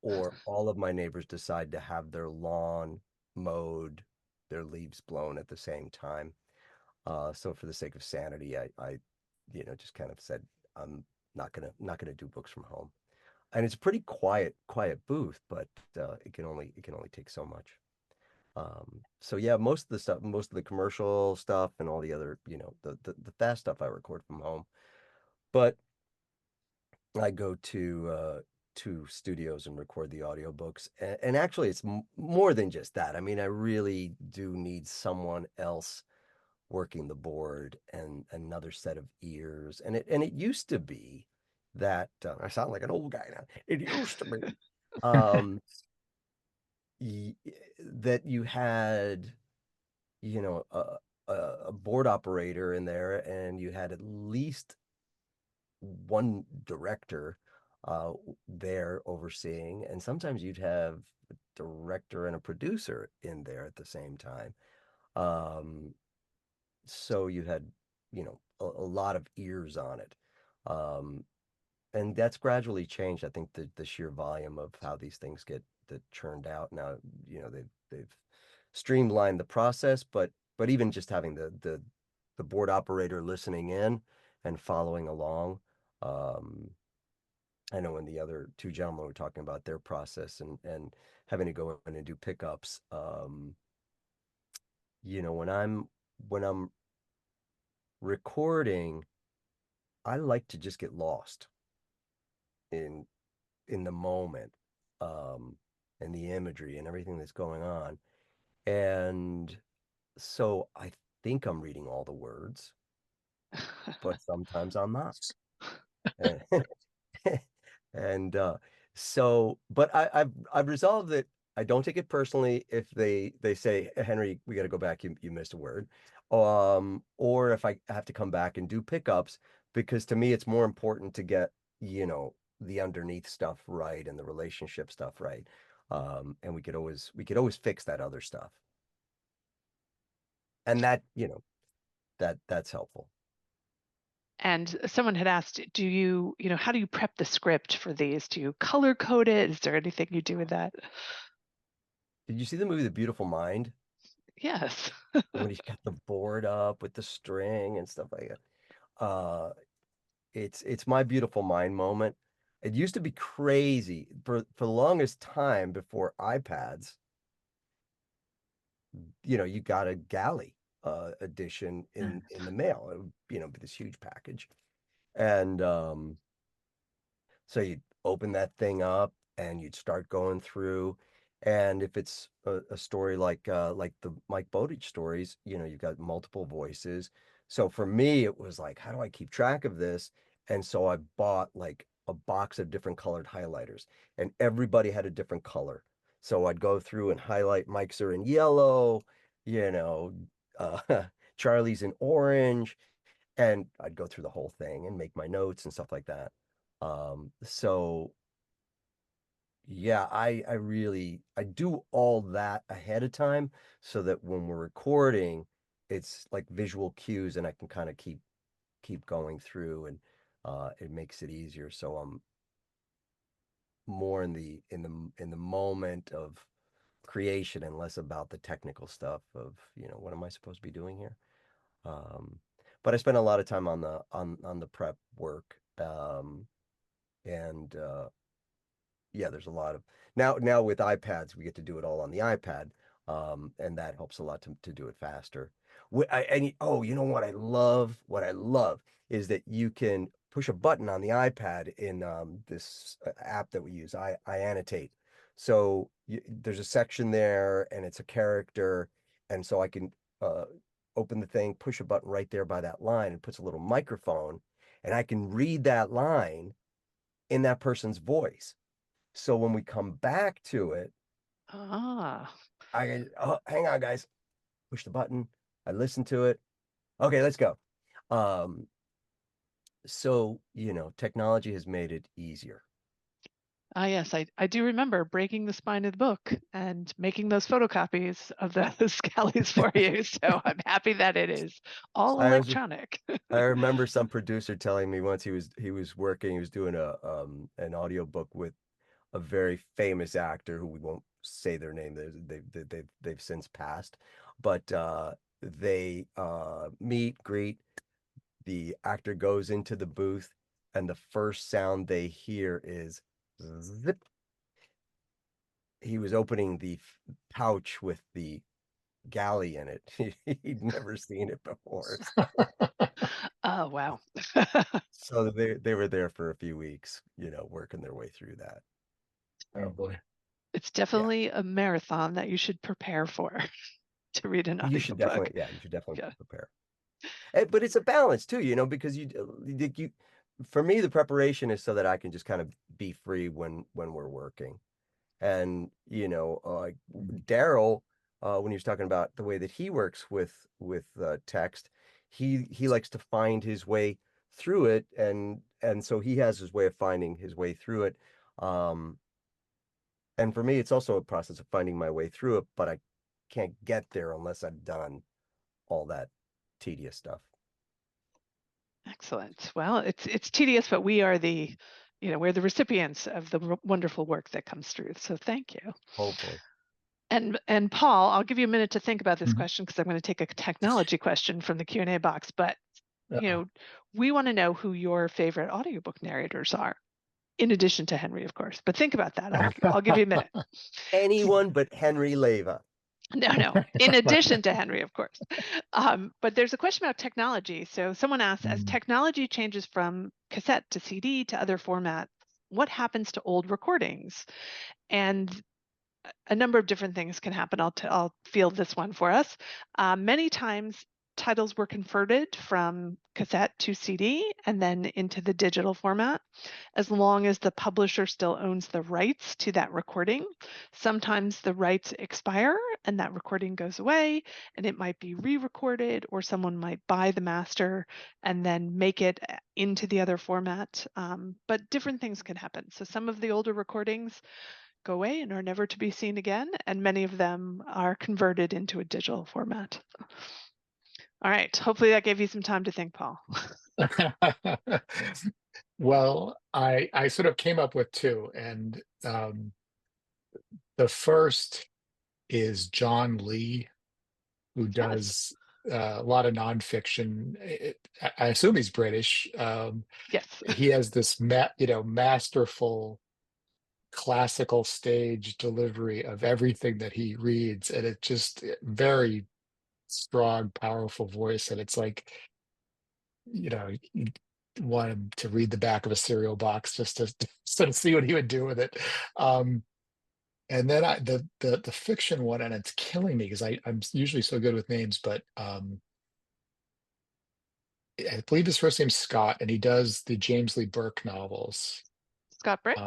or all of my neighbors decide to have their lawn mowed, their leaves blown at the same time. So for the sake of sanity, I just kind of said I'm not gonna do books from home. And it's a pretty quiet booth, but it can only take so much. So yeah, most of the commercial stuff and all the other, the fast stuff I record from home. But I go to studios and record the audiobooks. And actually it's more than just that. I mean, I really do need someone else working the board and another set of ears. And it used to be that I sound like an old guy now. It used to be um, that you had, you know, a board operator in there, and you had at least one director there overseeing, and sometimes you'd have a director and a producer in there at the same time. Um, so you had, a lot of ears on it. Um, and that's gradually changed. I think the sheer volume of how these things get churned out now, they've streamlined the process, but but even just having the board operator listening in and following along. I know when the other two gentlemen were talking about their process and having to go in and do pickups. When I'm recording, I like to just get lost in the moment, and the imagery and everything that's going on. And so I think I'm reading all the words, but sometimes I'm not. And but I've resolved that I don't take it personally if they say, Henry, we got to go back, you missed a word, or if I have to come back and do pickups, because to me it's more important to get the underneath stuff right and the relationship stuff right, and we could always fix that other stuff, and that's helpful. And someone had asked, how do you prep the script for these? Do you color code it? Is there anything you do with that? Did you see the movie The Beautiful Mind? Yes. When he's got the board up with the string and stuff like that. It's my beautiful mind moment. It used to be crazy for the longest time before iPads. You got a galley edition in the mail. It would be this huge package, and so you'd open that thing up and you'd start going through. And if it's a story like the Mike Bowditch stories, you've got multiple voices. So for me, it was like, how do I keep track of this? And so I bought like a box of different colored highlighters, and everybody had a different color. So I'd go through and highlight Mike's are in yellow, you know, uh, Charlie's in orange, and I'd go through the whole thing and make my notes and stuff like that. So yeah, I do all that ahead of time so that when we're recording, it's like visual cues and I can kind of keep going through, and it makes it easier. So I'm more in the moment of creation and less about the technical stuff of, what am I supposed to be doing here? Um, but I spend a lot of time on the prep work. And Yeah, there's a lot of now with iPads, we get to do it all on the iPad, and that helps a lot to do it faster. Oh, you know what I love? What I love is that you can push a button on the iPad in this app that we use. I annotate. So there's a section there, and it's a character, and so I can uh, open the thing, push a button right there by that line, and puts a little microphone, and I can read that line in that person's voice. So when we come back to it, Ah. hang on, guys, push the button. I listen to it. Okay, let's go. Um, so technology has made it easier. Ah, yes, I do remember breaking the spine of the book and making those photocopies of those galleys for you. So I'm happy that it is all electronic. I remember some producer telling me once he was doing an audiobook with a very famous actor who we won't say their name. They've since passed, but they meet, greet. The actor goes into the booth, and the first sound they hear is zip. He was opening the pouch with the galley in it. He'd never seen it before. Oh, wow. So they were there for a few weeks, working their way through that. Oh boy. It's definitely a marathon that you should prepare for to read an You should audiobook. definitely Yeah. prepare. But it's a balance too, because for me, the preparation is so that I can just kind of be free when we're working. And Darrell, when he was talking about the way that he works with text, he likes to find his way through it, and so he has his way of finding his way through it. And for me, it's also a process of finding my way through it, but I can't get there unless I've done all that tedious stuff. Excellent. Well, it's tedious, but we're the recipients of the wonderful work that comes through. So thank you. Hopefully. And Paul, I'll give you a minute to think about this Mhm. question because I'm going to take a technology question from the Q&A box. But Uh-oh. we want to know who your favorite audiobook narrators are, in addition to Henry, of course. But think about that. I'll give you a minute. Anyone but Henry Leyva. No, in addition to Henry, of course. But there's a question about technology. So someone asks, as technology changes from cassette to CD to other formats, what happens to old recordings? And a number of different things can happen. I'll field this one for us. Many times titles were converted from cassette to CD and then into the digital format, as long as the publisher still owns the rights to that recording. Sometimes the rights expire and that recording goes away and it might be re-recorded, or someone might buy the master and then make it into the other format. But different things can happen. So some of the older recordings go away and are never to be seen again, and many of them are converted into a digital format. All right, hopefully that gave you some time to think, Paul. Well, I sort of came up with two, and the first is John Lee, who Yes, does a lot of nonfiction. I assume he's British. yes, He has this masterful classical stage delivery of everything that he reads, and it just very strong, powerful voice, and it's like, you want him to read the back of a cereal box just to sort of see what he would do with it. Um, and then the fiction one, and it's killing me because I'm usually so good with names, but I believe his first name's Scott, and he does the James Lee Burke novels. Scott Brick?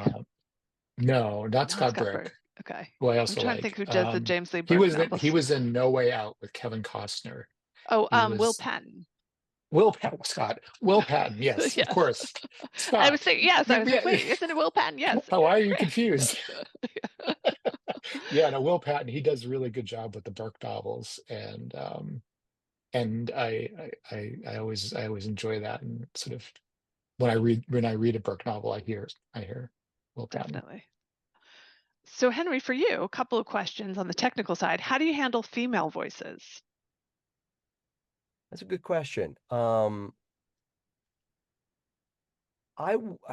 No, not Not Scott Scott Burke, Brick. Okay. who I I'm also trying to think like. who does the James Lee He Burke was in, he novels. was in No Way Out with Kevin Costner. Oh, He Will was Patton. Will Patton, Scott. Will Patton, yes, of Yes. course. I was Scott. thinking, yes, I was like, Yeah. wait, isn't it Will Patton? Yes. Why are you Great. confused? Yeah, no, Will Patton, he does a really good job with the Burke novels, and I always enjoy that, and sort of when I read a Burke novel, I hear Will Patton. Definitely. So Henry, for you, a couple of questions on the technical side. How do you handle female voices? That's a good question. I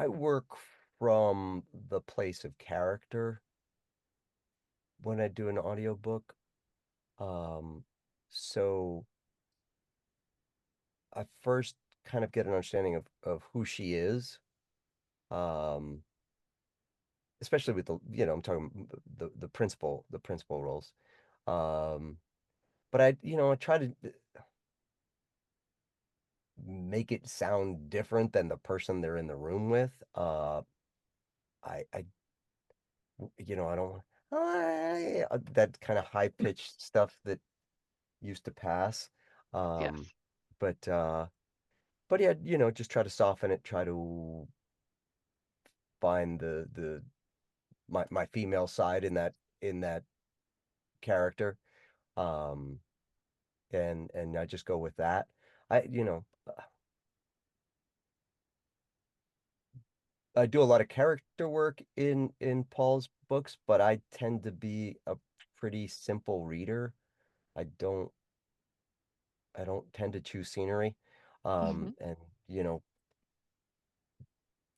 work from the place of character when I do an audiobook. So I first kind of get an understanding of who she is. Especially with I'm talking the principal roles. But I try to make it sound different than the person they're in the room with. I I don't that kind of high pitched stuff that used to pass. Yes. Um, but yeah, just try to soften it, try to find my female side in that character. Um, and I just go with that. I do a lot of character work in Paul's books, but I tend to be a pretty simple reader. I don't I don't tend to choose scenery, and you know,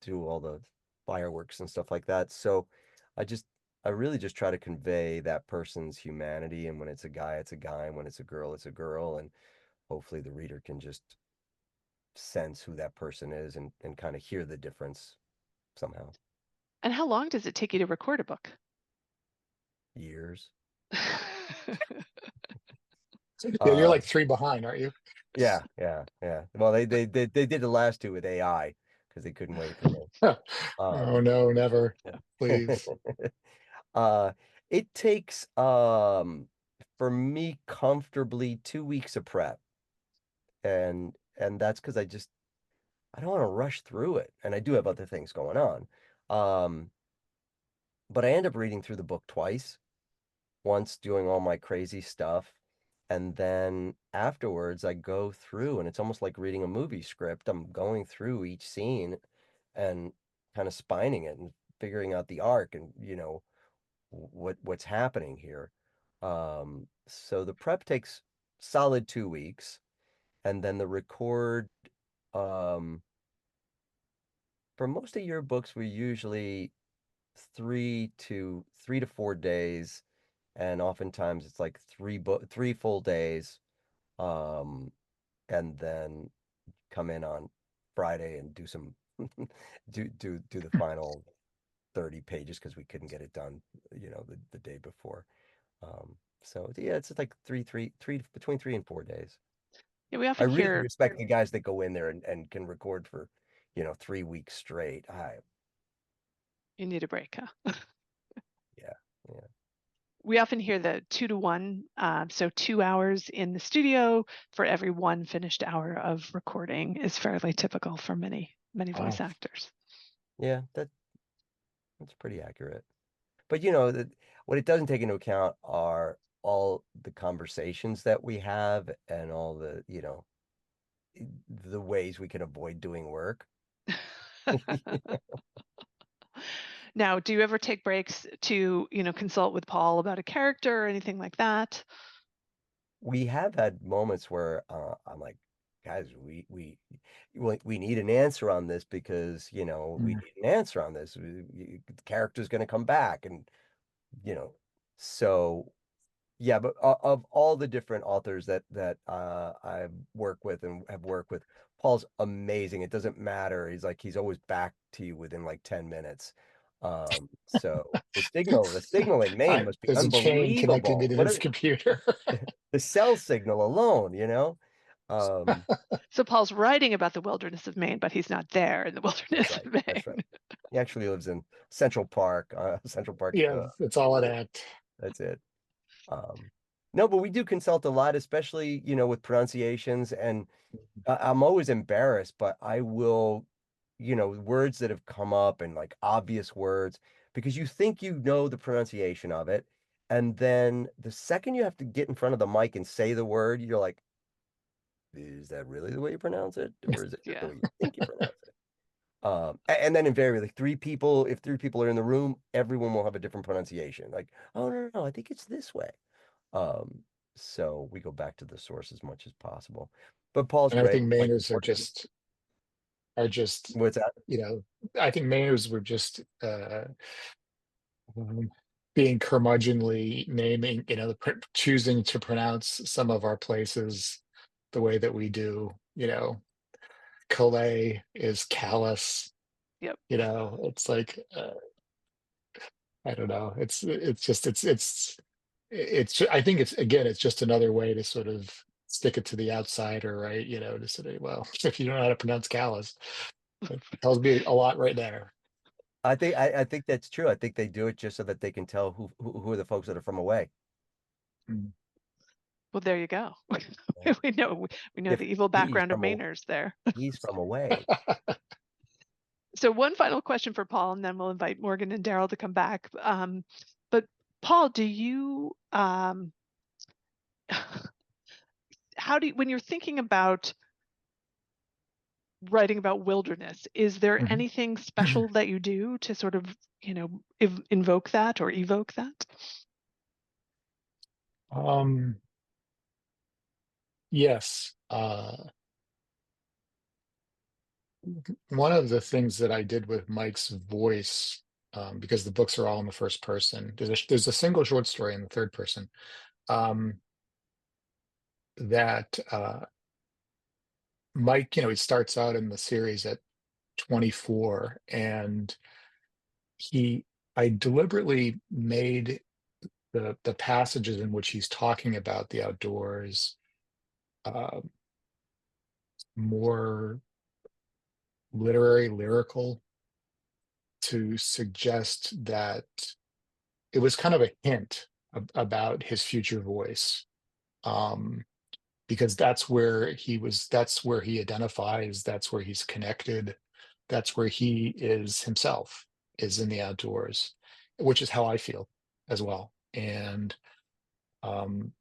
do all the fireworks and stuff like that. So I just I really just try to convey that person's humanity, and when it's a guy, it's a guy, and when it's a girl, it's a girl, and hopefully the reader can just sense who that person is and kind of hear the difference somehow. And how long does it take you to record a book? Years. Yeah, you're like 3 behind, aren't you? Yeah. Well, they did the last two with AI because they couldn't wait for me. Oh no, never. Yeah. Please. It takes for me comfortably 2 weeks of prep, and that's because I don't want to rush through it, and I do have other things going on. Um, but I end up reading through the book twice, once doing all my crazy stuff, and then afterwards I go through, and it's almost like reading a movie script. I'm going through each scene and kind of spining it and figuring out the arc and what's happening here. So the prep takes solid 2 weeks, and then the record, for most of your books, we're usually 3 to 4 days, and oftentimes it's like 3 full days, and then come in on Friday and do some do the final 30 pages because we couldn't get it done, the day before. So yeah, it's like three between 3 and 4 days. Yeah, we I often really hear respect the guys that go in there and can record for, 3 weeks straight. you need a break, huh? Yeah, yeah. We often hear the 2 to 1, so 2 hours in the studio for every one finished hour of recording is fairly typical for many voice Wow. actors. Yeah, that's pretty accurate. But what it doesn't take into account are all the conversations that we have and all the ways we can avoid doing work. Now, do you ever take breaks to, consult with Paul about a character or anything like that? We have had moments where I'm like, guys, we need an answer on this because we need an answer on this. The character's going to come back, and you know, so yeah. But of all the different authors that I've worked with and have worked with, Paul's amazing. It doesn't matter. He's always back to you within like 10 minutes. So the signal in Maine must be There's a chain connecting me unbelievable. to What this are computer. the cell signal alone? Um, So Paul's writing about the wilderness of Maine, but he's not there in the that's wilderness right. of That's right. Maine. He actually lives in Central Park, Yeah, it's all an Florida. act. That's it. Um, no, but we do consult a lot, especially, with pronunciations. And I'm always embarrassed, but I will, words that have come up and like obvious words, because you think you know the pronunciation of it. And then the second you have to get in front of the mic and say the word, you're like, is that really the way you pronounce it? Or is it just the Yeah. way you think you pronounce it? And then invariably, if 3 people are in the room, everyone will have a different pronunciation. Like, oh no, I think it's this way. Um, so we go back to the source as much as possible. But Paul's And I great. think Like, Mainers are just, what's that? I think Mainers were just um, being curmudgeonly naming, choosing to pronounce some of our places the way that we do. Calais is callous. Yep. It's like I don't know. I think it's just another way to sort of stick it to the outsider, right? To say, well, if you don't know how to pronounce callous, it tells me a lot right there. I think that's true. I think they do it just so that they can tell who are the folks that are from away. Mm. Well, there you go. we know If the evil he's background of from Mainers there. he's from away. So one final question for Paul, and then we'll invite Morgan and Darrell to come back. But Paul, do you when you're thinking about writing about wilderness, is there Mhm. anything special that you do to sort of, invoke that or evoke that? Um, yes. One of the things that I did with Mike's voice, because the books are all in the first person, there's a single short story in the third person, um, that Mike, he starts out in the series at 24, and he I deliberately made the passages in which he's talking about the outdoors uh, more literary, lyrical, to suggest that it was kind of a hint about his future voice. Um, because that's where he identifies, that's where he's connected, that's where he is himself, is in the outdoors, which is how I feel as well. And um,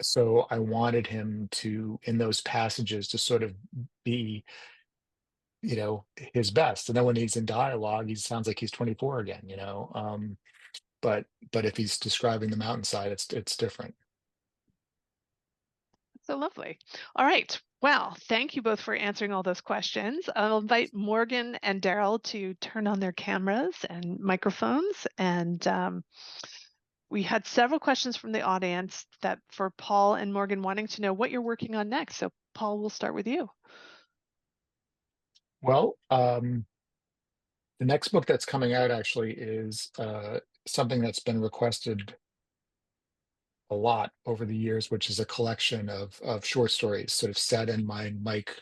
so I wanted him to, in those passages, to sort of be, his best. And then when he's in dialogue, he sounds like he's 24 again. but if he's describing the mountainside, it's different. So lovely. All right. Well, thank you both for answering all those questions. I'll invite Morgan and Darrell to turn on their cameras and microphones. And we had several questions from the audience that for Paul and Morgan wanting to know what you're working on next. So Paul, we'll start with you. Well, the next book that's coming out actually is something that's been requested a lot over the years, which is a collection of short stories sort of set in my Mike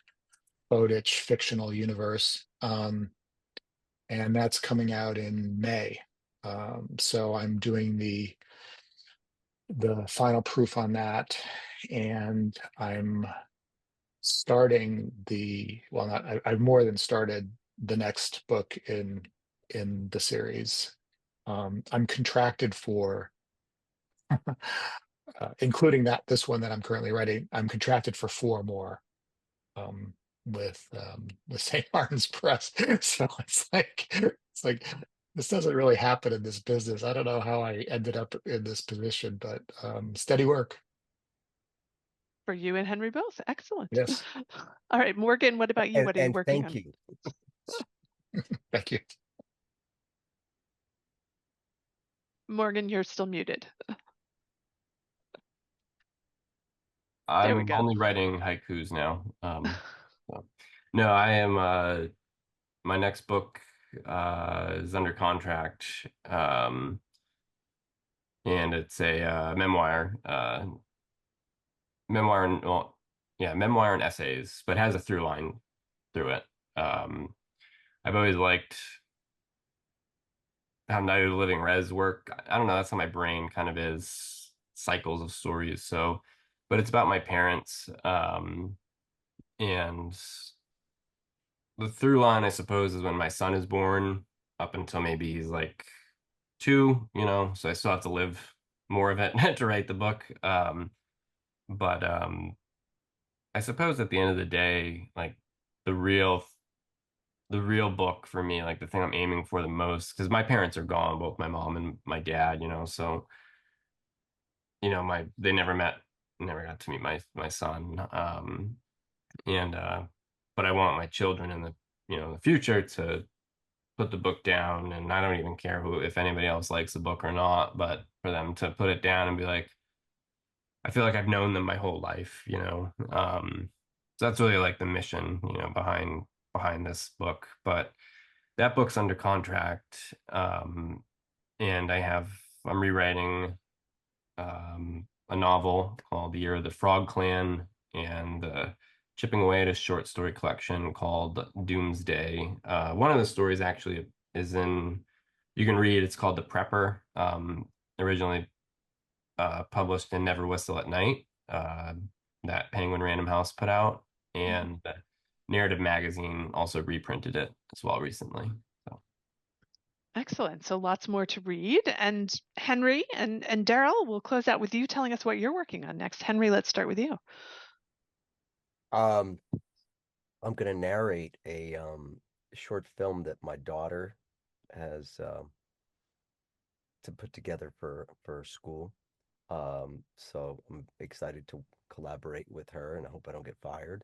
Bowditch fictional universe. And that's coming out in May. So I'm doing the final proof on that, and I'm starting I've more than started the next book in the series. I'm contracted for including this one that I'm currently writing. I'm contracted for 4 more um, with St. Martin's Press. So it's like this doesn't really happen in this business. I don't know how I ended up in this position, but steady work. For you and Henry both. Excellent. Yes. All right, Morgan, what about you? What are you And working thank on? you. Thank you. Morgan, you're still muted. There we I'm go. only writing haikus now. So. No, I am. My next book is under contract, and it's a memoir. Memoir and memoir and essays, but it has a through line through it. I've always liked how Night of the Living Res work. I don't know, that's how my brain kind of is, cycles of stories. So, but it's about my parents, and the through line, I suppose, is when my son is born up until maybe he's like 2, so I still have to live more of it to write the book. But I suppose at the end of the day, like the real book for me, like the thing I'm aiming for the most, because my parents are gone, both my mom and my dad, so they never met, never got to meet my son. And but I want my children in the future to put the book down, and I don't even care if anybody else likes the book or not, but for them to put it down and be like, I feel like I've known them my whole life. So that's really like the mission, behind this book. But that book's under contract, and I'm rewriting a novel called The Year of the Frog Clan, and chipping away at a short story collection called Doomsday. One of the stories actually you can read. It's called The Prepper. Originally published in Never Whistle at Night, that Penguin Random House put out, and Narrative Magazine also reprinted it as well recently. So. Excellent. So lots more to read. And Henry and Darrell, we'll close out with you telling us what you're working on next. Henry, let's start with you. I'm going to narrate a short film that my daughter has to put together for school. So I'm excited to collaborate with her, and I hope I don't get fired.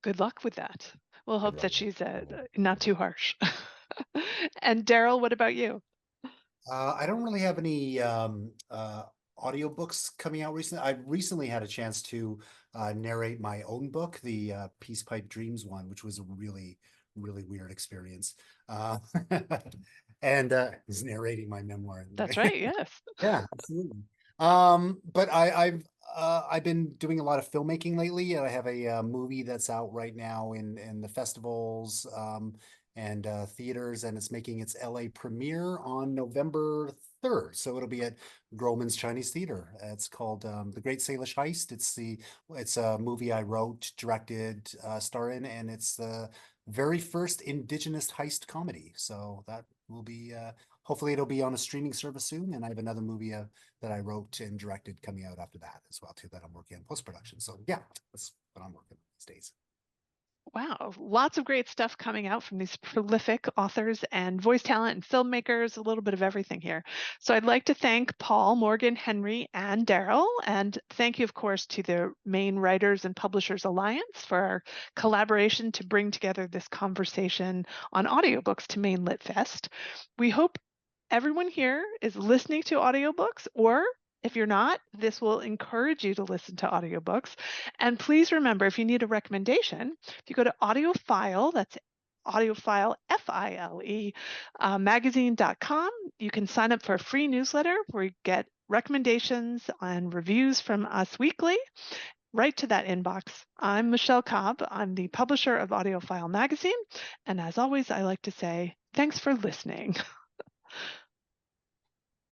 Good luck with that. We'll hope that she's not too harsh. Mm-hmm. And Darrell, what about you? I don't really have any audiobooks coming out recently. I recently had a chance to narrate my own book, the Peace Pipe Dreams one, which was a really, really weird experience. And is narrating my memoir. That's right. Yes. Yeah, absolutely. But I've been doing a lot of filmmaking lately, and I have a movie that's out right now in the festivals and theaters, and it's making its LA premiere on November 3rd. So it'll be at Grauman's Chinese Theater. It's called The Great Salish Heist. It's a movie I wrote, directed, star in, and it's the very first Indigenous heist comedy. So that will be hopefully it'll be on a streaming service soon. And I have another movie that I wrote and directed coming out after that as well too, that I'm working on post-production. So yeah, that's what I'm working on these days. Wow, lots of great stuff coming out from these prolific authors and voice talent and filmmakers, a little bit of everything here. So I'd like to thank Paul, Morgan, Henry, and Darrell. And thank you, of course, to the Maine Writers and Publishers Alliance for our collaboration to bring together this conversation on audiobooks to Maine Lit Fest. We hope everyone here is listening to audiobooks, or if you're not, this will encourage you to listen to audiobooks. And please remember, if you need a recommendation, if you go to AudioFile, that's AudioFile, F-I-L-E, magazine.com, you can sign up for a free newsletter where you get recommendations and reviews from us weekly right to that inbox. I'm Michele Cobb. I'm the publisher of AudioFile magazine. And as always, I like to say, thanks for listening.